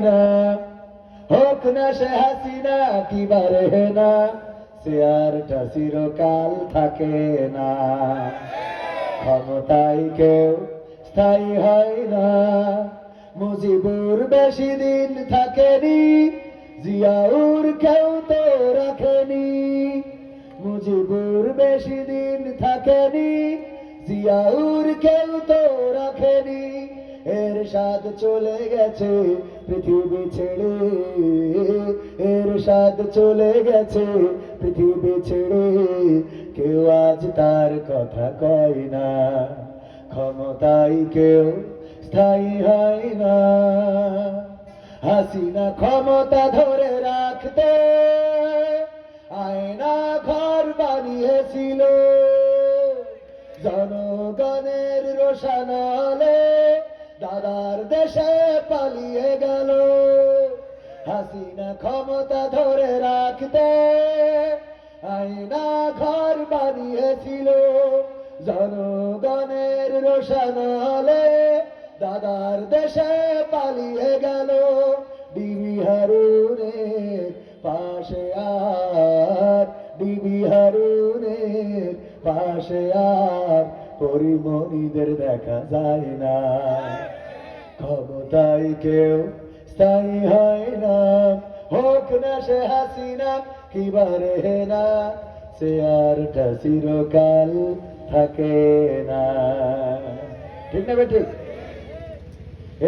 না, হোক না সে হাসিনা কি বারে না, সে আরটা চিরকাল থাকে না। ক্ষমতায় কেউ স্থায়ী হয় না, মুজিবুর বেশি দিন থাকেনি, জিয়াউর কেউ তো রাখেনি। মুজিবুর বেশি দিন থাকেনি, জিয়াউর কেউ তো রাখেনি। এরশাদ চলে গেছে পৃথিবী ছেড়ে, এরশাদ চলে গেছে পৃথিবী ছেড়ে, কেউ আজ তার কথা কয় না। ক্ষমতায় কেউ স্থায়ী হয় না। হাসিনা ক্ষমতা ধরে রাখতে আয়না ঘর বানিয়েছিল, জনগণের রোশনালে দাদার দেশে পালিয়ে গেল। হাসিনা ক্ষমতা ধরে রাখতে আয়না ঘর বানিয়েছিল, জনগণের রোশনালে দাদার দেশে পালিয়ে গেল। ডিবি হারুনের পাশে আর, ডিবি হারুনের পাশে আর পরিমণিদের দেখা যায় না। ক্ষমতায় কেউ স্থায়ী হয় না, হোক না সে হাসিনা কি বারে না, সে আরটা চিরকাল থাকে না। ঠিক না বেটি?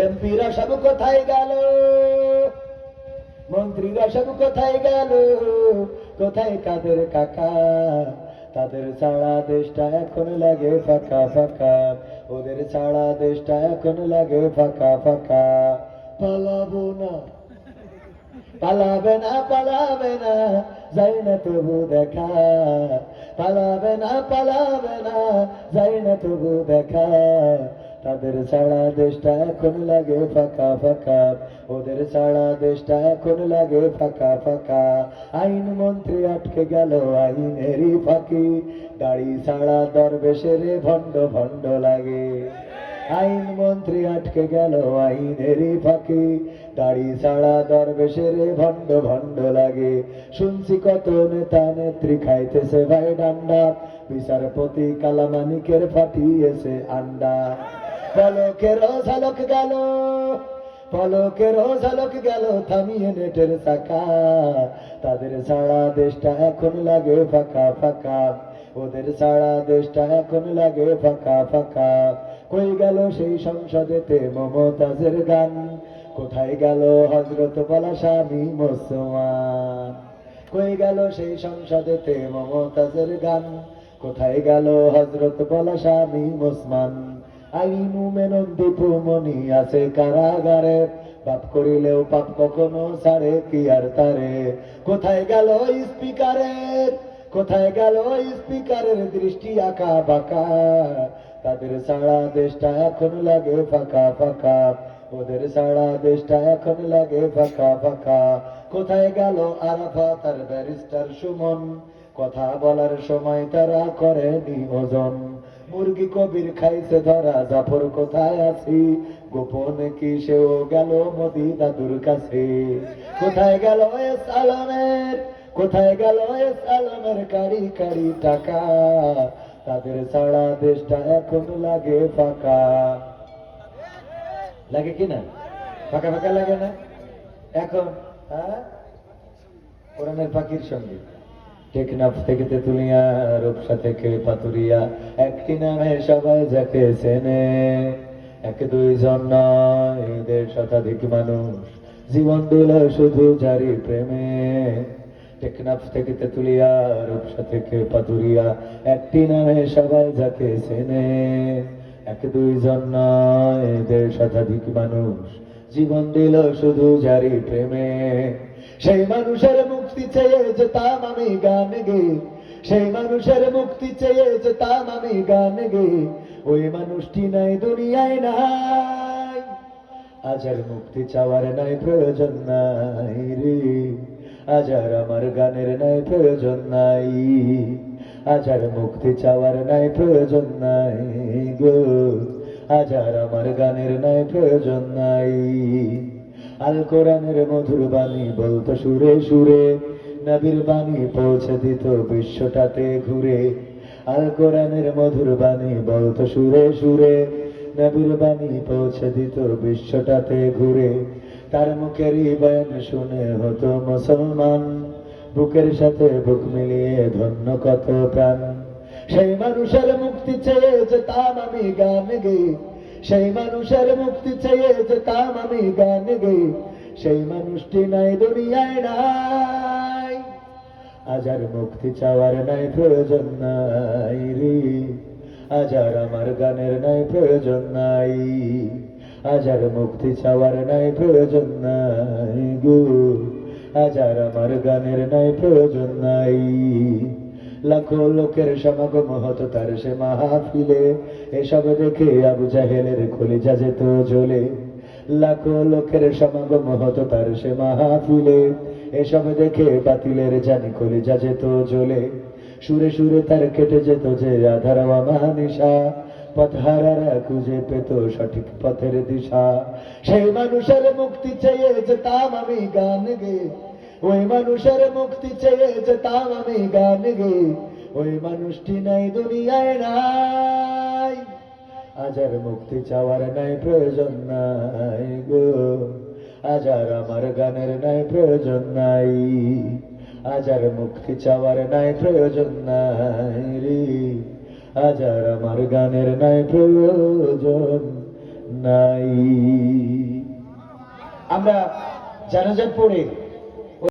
এমপিরা সব কোথায় গেল, মন্ত্রীরা সব কোথায় গেল, কোথায় কাদের কাকা? তাদের ছাড়া দেশটা এখন লাগে ফাঁকা ফাঁকা, ওদের ছাড়া দেশটা এখন লাগে ফাঁকা ফাঁকা। পালাবো না, পালাবে না, পালাবে না, যাই না তবু দেখা। পালাবে না, পালাবে না, যাই না তবু দেখা। তাদের ছাড়া দেশটা এখন লাগে ফাঁকা ফাঁকা, ওদের ছাড়া দেশটা এখন লাগে ফাঁকা ফাঁকা। আইন মন্ত্রী আটকে গেল আইনেরই ফাঁকি, দাড়ি ছাড়া দরবেশের ভণ্ড ভণ্ড লাগে। আইন মন্ত্রী আটকে গেল আইনেরই ফাঁকি, দাড়ি ছাড়া দরবেশের ভণ্ড ভণ্ড লাগে। শুনছি কত নেতা নেত্রী খাইতেছে ভাই ডান্ডা, বিচারপতি কালামানিকের ফাটিয়েছে আন্ডা। পলকের ঝলক গেল, পলকের ঝলক গেল থামিয়ে নেটের চাকা। তাদের ছাড়া দেশটা এখন লাগে ফাঁকা ফাঁকা, ওদের ছাড়া দেশটা এখন লাগে ফাঁকা ফাঁকা। কই গেল সেই সংসদেতে মমতাজের গান, কোথায় গেল হযরত বলা স্বামী মুসলমান? কই গেল সেই সংসদেতে মমতাজের গান, কোথায় গেল হযরত বলা স্বামী মুসলমান? আইনু মেনন দীপু মনি আছে কারাগারে, পাপ করিলেও পাপ কখনো ছাড়ে কি আর তারে? কোথায় গেল স্পিকারের, কোথায় গেল স্পিকারের দৃষ্টি আঁকা বাঁকা? তাদের ছাড়া দেশটা এখন লাগে ফাঁকা ফাঁকা, ওদের ছাড়া দেশটা এখন লাগে ফাঁকা ফাঁকা। কোথায় গেল আরাফাত আর ব্যারিস্টার সুমন, কথা বলার সময় তারা করেনি ওজন। মুরগি কবির খাইছে ধরা, জাফর কোথায় আছি, গোপনে কি সেও গেল মোদি দাদুর কাছে? কোথায় গেল এস আলমের, কোথায় গেল এস আলমের কারি কারি টাকা? তাদের ছাড়া দেশটা এখন লাগে ফাঁকা। লাগে কিনা? ফাঁকা ফাঁকা লাগে না এখন? হ্যাঁ, কোরআনের পাখির সঙ্গে। টেকনাফ থেকে তেতুলিয়া, রূপসা থেকে পাতুরিয়া, একটি নামে সবাই যাকে চেনে। এক দুইজন নয়, 1.5 শতাধিক মানুষ জীবন দিল শুধু জারি প্রেমে। টেকনাফ থেকে তেতুলিয়া, রূপসা থেকে পাতুরিয়া, একটি নামে সবাই যাকে চেনে। এক দুইজন নয়, 1.5 শতাধিক মানুষ জীবন দিল শুধু জারি প্রেমে। সেই মানুষের মুক্তি চেয়ে যেতাম আমি গান গে, সেই মানুষের মুক্তি চেয়ে যেতাম আমি গান গে, ওই মানুষটি নাই দুনিয়ায় নাই। আজ আর মুক্তি চাওয়ার নাই প্রয়োজন নাই রে, আজ আর আমার গানের নাই প্রয়োজন নাই। আজ আর মুক্তি চাওয়ার নাই প্রয়োজন নাই গো, আজ আর আমার গানের নাই প্রয়োজন নাই। আল কোরআনের মধুর বাণী বলতো সুরে সুরে, নবীর বাণী পৌঁছে দিত বিশ্বটাতে ঘুরে। আল কোরআনের মধুর বাণী বলতো সুরে সুরে, নবীর বাণী পৌঁছে দিত বিশ্বটাতে ঘুরে। তার মুখেরই বয়ান শুনে হতো মুসলমান, বুকের সাথে বুক মিলিয়ে ধন্য কত প্রাণ। সেই মানুষের মুক্তি চেয়ে যেতাম আমি গান গেয়ে, সেই মানুষের মুক্তি চেয়ে যেতাম আমি গান গেয়ে, সেই মানুষটি নাই দুনিয়ায় নাই। আজ আর মুক্তি চাওয়ার নাই প্রয়োজন নাই রে, আজ আর আমার গানের নাই প্রয়োজন নাই। আজ আর মুক্তি চাওয়ার নাই প্রয়োজন নাই গো, আজ আর আমার গানের নাই প্রয়োজন নাই। লাখো লোকের সমাগম হতো তার সে মাহফিলে, এসব দেখে আবু জাহেলের কলিজা যেত জ্বলে। লাখো লোকের সমাগম হতো তার সে মাহফিলে, এসব দেখে বাতিলের জানি কলিজা যেত জ্বলে। সুরে সুরে তার কেটে যেত যে আধার আমানিশা, পথহারারা খুঁজে পেত সঠিক পথের দিশা। সেই মানুষের মুক্তি চেয়ে যেতাম আমি গান গেয়ে, ওই মানুষের মুক্তি চেয়ে যেতাম আমি গান গেয়ে, ওই মানুষটি নাই দুনিয়ায় নাই। আজ আর মুক্তি চাওয়ার নাই প্রয়োজন নাই গো, আজ আর আমার গানের নাই প্রয়োজন নাই। আজ আর মুক্তি চাওয়ার নাই প্রয়োজন নাই রে, আজ আর আমার গানের নাই প্রয়োজন নাই। আমরা জানাজা পড়ে